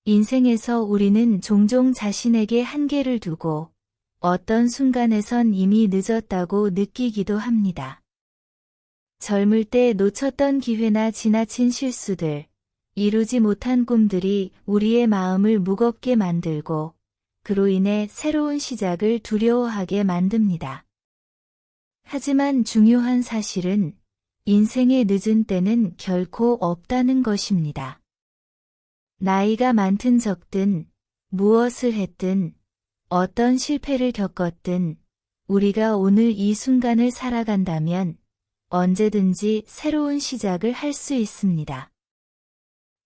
인생에서 우리는 종종 자신에게 한계를 두고 어떤 순간에선 이미 늦었다고 느끼기도 합니다. 젊을 때 놓쳤던 기회나 지나친 실수들, 이루지 못한 꿈들이 우리의 마음을 무겁게 만들고 그로 인해 새로운 시작을 두려워하게 만듭니다. 하지만 중요한 사실은 인생의 늦은 때는 결코 없다는 것입니다. 나이가 많든 적든, 무엇을 했든, 어떤 실패를 겪었든, 우리가 오늘 이 순간을 살아간다면 언제든지 새로운 시작을 할 수 있습니다.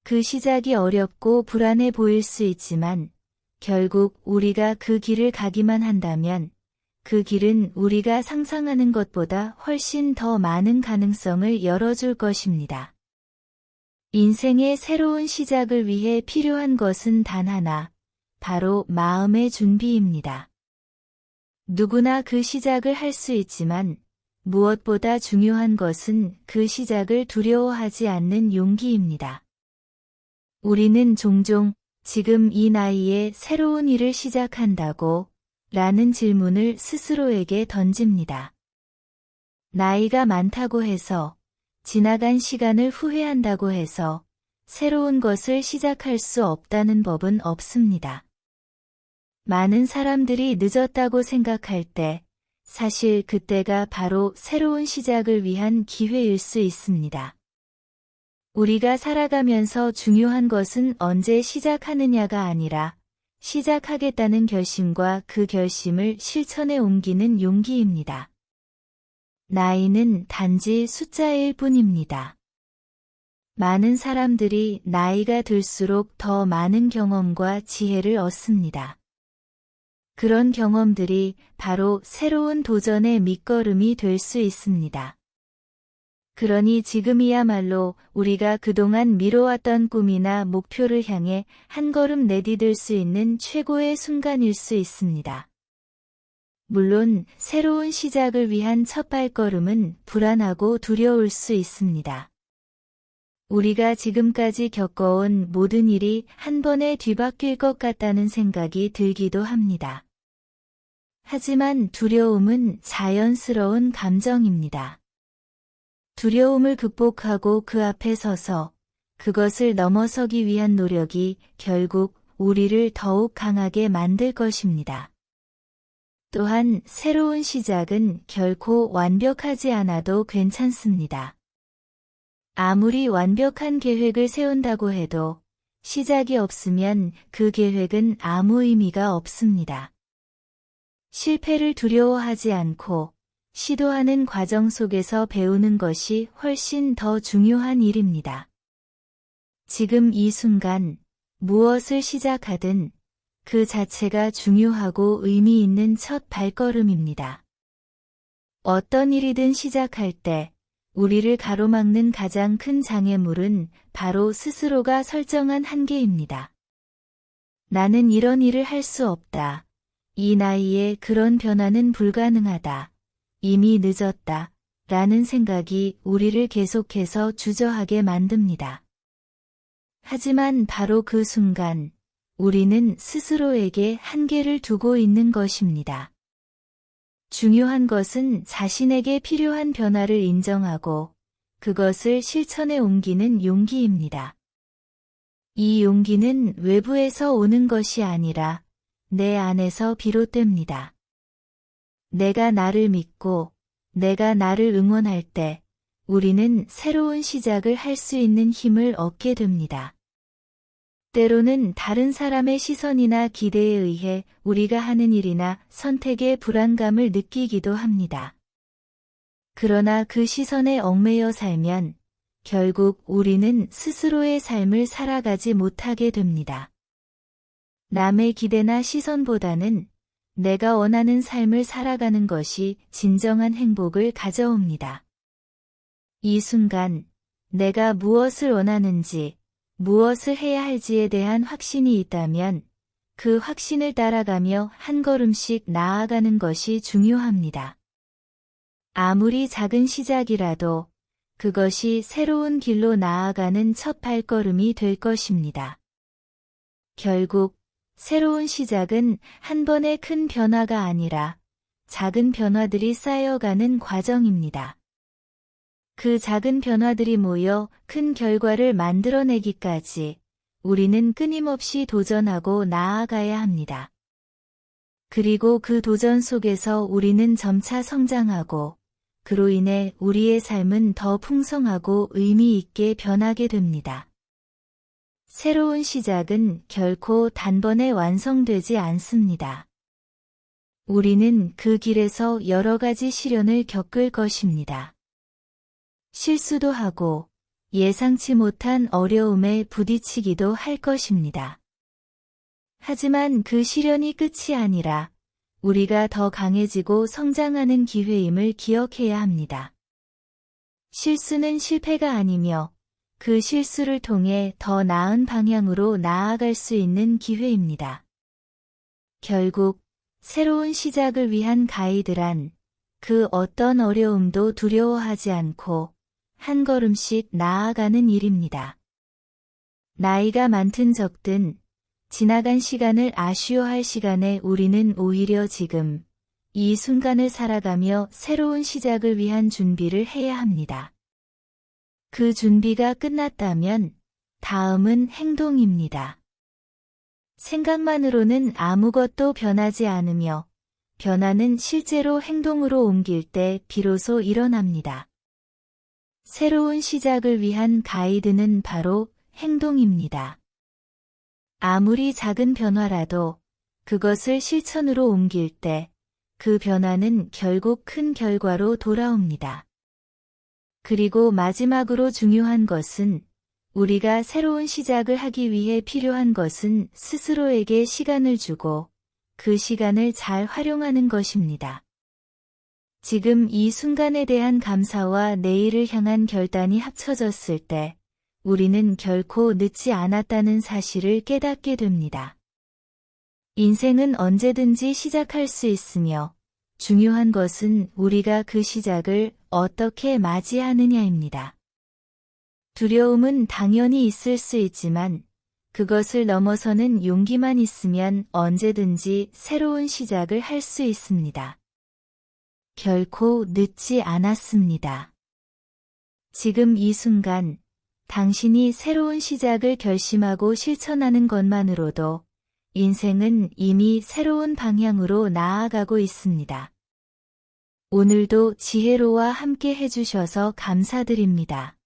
그 시작이 어렵고 불안해 보일 수 있지만 결국 우리가 그 길을 가기만 한다면 그 길은 우리가 상상하는 것보다 훨씬 더 많은 가능성을 열어줄 것입니다. 인생의 새로운 시작을 위해 필요한 것은 단 하나, 바로 마음의 준비입니다. 누구나 그 시작을 할 수 있지만 무엇보다 중요한 것은 그 시작을 두려워하지 않는 용기입니다. 우리는 종종 지금 이 나이에 새로운 일을 시작한다고 라는 질문을 스스로에게 던집니다. 나이가 많다고 해서, 지나간 시간을 후회한다고 해서 새로운 것을 시작할 수 없다는 법은 없습니다. 많은 사람들이 늦었다고 생각할 때 사실 그때가 바로 새로운 시작을 위한 기회일 수 있습니다. 우리가 살아가면서 중요한 것은 언제 시작하느냐가 아니라 시작하겠다는 결심과 그 결심을 실천에 옮기는 용기입니다. 나이는 단지 숫자일 뿐입니다. 많은 사람들이 나이가 들수록 더 많은 경험과 지혜를 얻습니다. 그런 경험들이 바로 새로운 도전의 밑거름이 될 수 있습니다. 그러니 지금이야말로 우리가 그동안 미뤄왔던 꿈이나 목표를 향해 한 걸음 내디딜 수 있는 최고의 순간일 수 있습니다. 물론 새로운 시작을 위한 첫 발걸음은 불안하고 두려울 수 있습니다. 우리가 지금까지 겪어온 모든 일이 한 번에 뒤바뀔 것 같다는 생각이 들기도 합니다. 하지만 두려움은 자연스러운 감정입니다. 두려움을 극복하고 그 앞에 서서 그것을 넘어서기 위한 노력이 결국 우리를 더욱 강하게 만들 것입니다. 또한 새로운 시작은 결코 완벽하지 않아도 괜찮습니다. 아무리 완벽한 계획을 세운다고 해도 시작이 없으면 그 계획은 아무 의미가 없습니다. 실패를 두려워하지 않고 시도하는 과정 속에서 배우는 것이 훨씬 더 중요한 일입니다. 지금 이 순간 무엇을 시작하든 그 자체가 중요하고 의미 있는 첫 발걸음입니다. 어떤 일이든 시작할 때 우리를 가로막는 가장 큰 장애물은 바로 스스로가 설정한 한계입니다. 나는 이런 일을 할 수 없다. 이 나이에 그런 변화는 불가능하다. 이미 늦었다. 라는 생각이 우리를 계속해서 주저하게 만듭니다. 하지만 바로 그 순간 우리는 스스로에게 한계를 두고 있는 것입니다. 중요한 것은 자신에게 필요한 변화를 인정하고 그것을 실천에 옮기는 용기입니다. 이 용기는 외부에서 오는 것이 아니라 내 안에서 비롯됩니다. 내가 나를 믿고 내가 나를 응원할 때 우리는 새로운 시작을 할 수 있는 힘을 얻게 됩니다. 때로는 다른 사람의 시선이나 기대에 의해 우리가 하는 일이나 선택에 불안감을 느끼기도 합니다. 그러나 그 시선에 얽매여 살면 결국 우리는 스스로의 삶을 살아가지 못하게 됩니다. 남의 기대나 시선보다는 내가 원하는 삶을 살아가는 것이 진정한 행복을 가져옵니다. 이 순간 내가 무엇을 원하는지, 무엇을 해야 할지에 대한 확신이 있다면 그 확신을 따라가며 한 걸음씩 나아가는 것이 중요합니다. 아무리 작은 시작이라도 그것이 새로운 길로 나아가는 첫 발걸음이 될 것입니다. 결국 새로운 시작은 한 번의 큰 변화가 아니라 작은 변화들이 쌓여가는 과정입니다. 그 작은 변화들이 모여 큰 결과를 만들어내기까지 우리는 끊임없이 도전하고 나아가야 합니다. 그리고 그 도전 속에서 우리는 점차 성장하고 그로 인해 우리의 삶은 더 풍성하고 의미 있게 변하게 됩니다. 새로운 시작은 결코 단번에 완성되지 않습니다. 우리는 그 길에서 여러 가지 시련을 겪을 것입니다. 실수도 하고 예상치 못한 어려움에 부딪히기도 할 것입니다. 하지만 그 시련이 끝이 아니라 우리가 더 강해지고 성장하는 기회임을 기억해야 합니다. 실수는 실패가 아니며 그 실수를 통해 더 나은 방향으로 나아갈 수 있는 기회입니다. 결국 새로운 시작을 위한 가이드란 그 어떤 어려움도 두려워하지 않고 한 걸음씩 나아가는 일입니다. 나이가 많든 적든 지나간 시간을 아쉬워할 시간에 우리는 오히려 지금 이 순간을 살아가며 새로운 시작을 위한 준비를 해야 합니다. 그 준비가 끝났다면 다음은 행동입니다. 생각만으로는 아무것도 변하지 않으며 변화는 실제로 행동으로 옮길 때 비로소 일어납니다. 새로운 시작을 위한 가이드는 바로 행동입니다. 아무리 작은 변화라도 그것을 실천으로 옮길 때 그 변화는 결국 큰 결과로 돌아옵니다. 그리고 마지막으로 중요한 것은 우리가 새로운 시작을 하기 위해 필요한 것은 스스로에게 시간을 주고 그 시간을 잘 활용하는 것입니다. 지금 이 순간에 대한 감사와 내일을 향한 결단이 합쳐졌을 때 우리는 결코 늦지 않았다는 사실을 깨닫게 됩니다. 인생은 언제든지 시작할 수 있으며 중요한 것은 우리가 그 시작을 어떻게 맞이하느냐입니다. 두려움은 당연히 있을 수 있지만 그것을 넘어서는 용기만 있으면 언제든지 새로운 시작을 할 수 있습니다. 결코 늦지 않았습니다. 지금 이 순간 당신이 새로운 시작을 결심하고 실천하는 것만으로도 인생은 이미 새로운 방향으로 나아가고 있습니다. 오늘도 지혜로와 함께 해주셔서 감사드립니다.